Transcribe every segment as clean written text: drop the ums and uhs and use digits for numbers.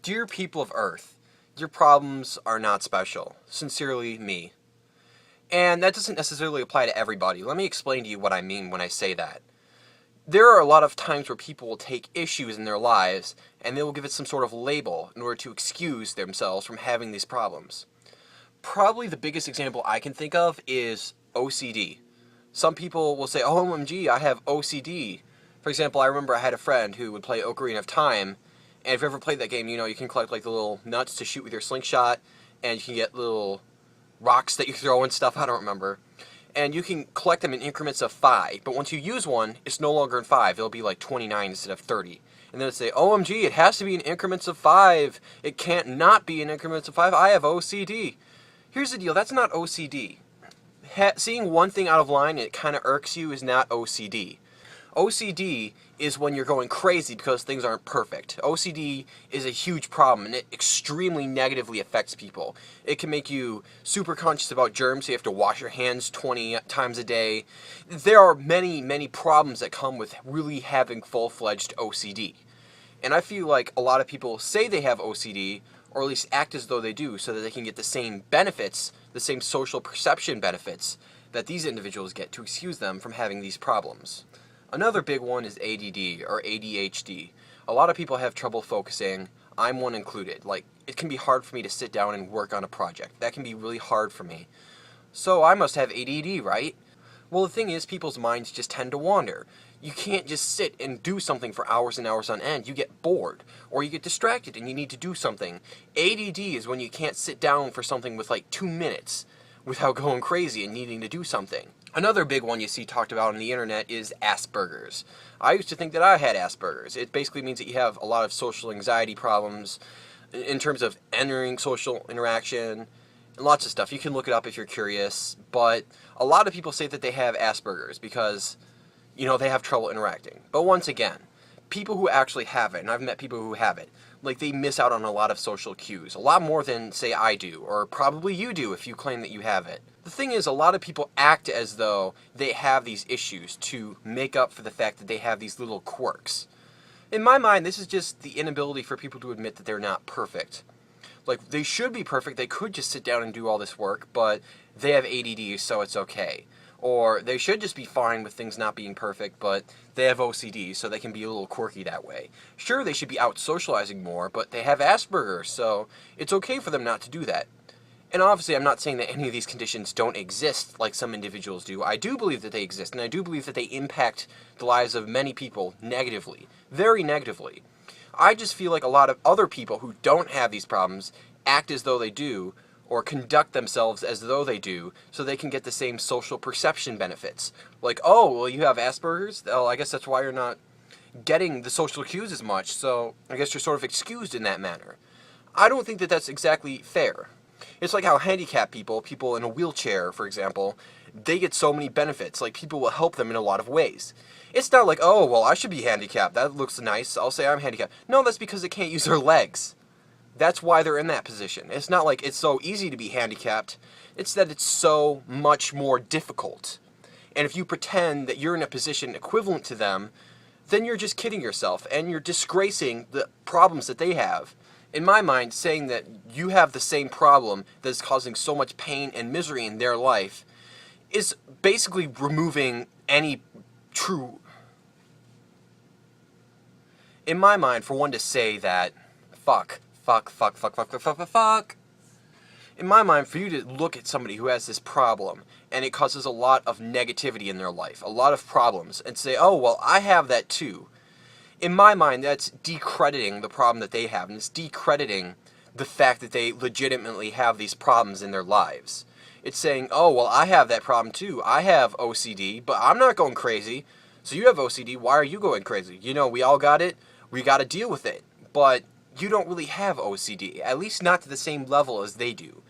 Dear people of Earth, your problems are not special. Sincerely, me. And that doesn't necessarily apply to everybody. Let me explain to you what I mean when I say that. There are a lot of times where people will take issues in their lives and they will give it some sort of label in order to excuse themselves from having these problems. Probably the biggest example I can think of is OCD. Some people will say, oh, OMG, I have OCD. For example, I remember I had a friend who would play Ocarina of Time, and if you ever played that game, you know you can collect like the little nuts to shoot with your slingshot, and you can get little rocks that you throw and stuff, I don't remember. And you can collect them in increments of 5, but once you use one, it's no longer in 5, it'll be like 29 instead of 30. And then it'll say, OMG, it has to be in increments of 5, it can't not be in increments of 5, I have OCD. Here's the deal, that's not OCD. Seeing one thing out of line and it kind of irks you is not OCD. OCD is when you're going crazy because things aren't perfect. OCD is a huge problem and it extremely negatively affects people. It can make you super conscious about germs, so you have to wash your hands 20 times a day. There are many problems that come with really having full-fledged OCD. And I feel like a lot of people say they have OCD, or at least act as though they do, so that they can get the same benefits, the same social perception benefits that these individuals get to excuse them from having these problems. Another big one is ADD, or ADHD. A lot of people have trouble focusing, I'm one included. Like, it can be hard for me to sit down and work on a project. That can be really hard for me. So I must have ADD, right? Well, the thing is, people's minds just tend to wander. You can't just sit and do something for hours and hours on end. You get bored, or you get distracted and you need to do something. ADD is when you can't sit down for something with like 2 minutes without going crazy and needing to do something. Another big one you see talked about on the internet is Asperger's. I used to think that I had Asperger's. It basically means that you have a lot of social anxiety problems in terms of entering social interaction and lots of stuff. You can look it up if you're curious, but a lot of people say that they have Asperger's because, you know, they have trouble interacting. But once again, people who actually have it, and I've met people who have it, like they miss out on a lot of social cues, a lot more than, say, I do, or probably you do if you claim that you have it. The thing is, a lot of people act as though they have these issues to make up for the fact that they have these little quirks. In my mind, this is just the inability for people to admit that they're not perfect. Like, they should be perfect, they could just sit down and do all this work, but they have ADD, so it's okay. Or they should just be fine with things not being perfect, but they have OCD, so they can be a little quirky that way. Sure, they should be out socializing more, but they have Asperger's, so it's okay for them not to do that. And obviously, I'm not saying that any of these conditions don't exist like some individuals do. I do believe that they exist, and I do believe that they impact the lives of many people negatively, very negatively. I just feel like a lot of other people who don't have these problems act as though they do, or conduct themselves as though they do, so they can get the same social perception benefits. Like, oh, well, you have Asperger's? Well, I guess that's why you're not getting the social cues as much, so I guess you're sort of excused in that manner. I don't think that that's exactly fair. It's like how handicapped people in a wheelchair, for example, they get so many benefits. Like, people will help them in a lot of ways. It's not like, oh, well, I should be handicapped. That looks nice. I'll say I'm handicapped. No, that's because they can't use their legs. That's why they're in that position. It's not like it's so easy to be handicapped. It's that it's so much more difficult. And if you pretend that you're in a position equivalent to them, then you're just kidding yourself, and you're disgracing the problems that they have. In my mind, saying that you have the same problem that is causing so much pain and misery in their life is basically removing any true... In my mind, for one to say that, fuck. In my mind, for you to look at somebody who has this problem, and it causes a lot of negativity in their life, a lot of problems, and say, oh, well, I have that too. In my mind, that's decrediting the problem that they have, and it's decrediting the fact that they legitimately have these problems in their lives. It's saying, oh, well, I have that problem too. I have OCD, but I'm not going crazy. So you have OCD, why are you going crazy? You know, we all got it, we got to deal with it. But you don't really have OCD, at least not to the same level as they do.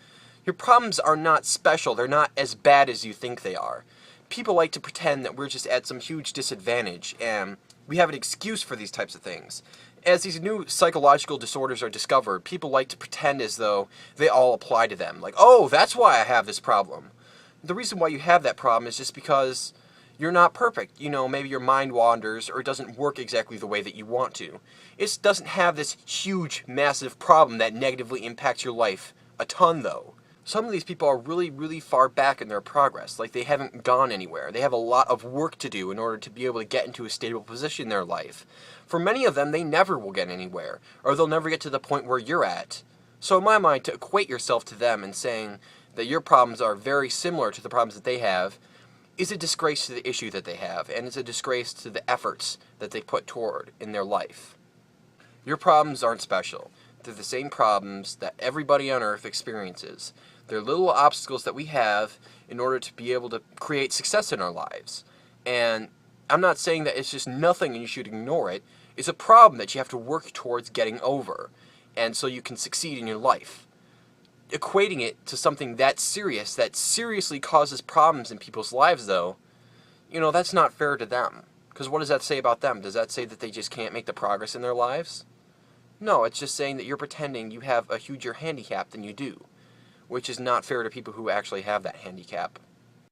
Your problems are not special, they're not as bad as you think they are. People like to pretend that we're just at some huge disadvantage, and we have an excuse for these types of things. As these new psychological disorders are discovered, people like to pretend as though they all apply to them. Like, oh, that's why I have this problem. The reason why you have that problem is just because You're not perfect. You know, maybe your mind wanders or it doesn't work exactly the way that you want to. It doesn't have this huge, massive problem that negatively impacts your life a ton, though. Some of these people are really, really far back in their progress, like they haven't gone anywhere. They have a lot of work to do in order to be able to get into a stable position in their life. For many of them, they never will get anywhere, or they'll never get to the point where you're at. So in my mind, to equate yourself to them and saying that your problems are very similar to the problems that they have is a disgrace to the issue that they have, and it's a disgrace to the efforts that they put toward in their life. Your problems aren't special. They're the same problems that everybody on Earth experiences. They're little obstacles that we have in order to be able to create success in our lives. And I'm not saying that it's just nothing and you should ignore it. It's a problem that you have to work towards getting over, and so you can succeed in your life. Equating it to something that seriously causes problems in people's lives, though, you know, that's not fair to them. Because what does that say about them? Does that say that they just can't make the progress in their lives? No, it's just saying that you're pretending you have a huger handicap than you do, which is not fair to people who actually have that handicap.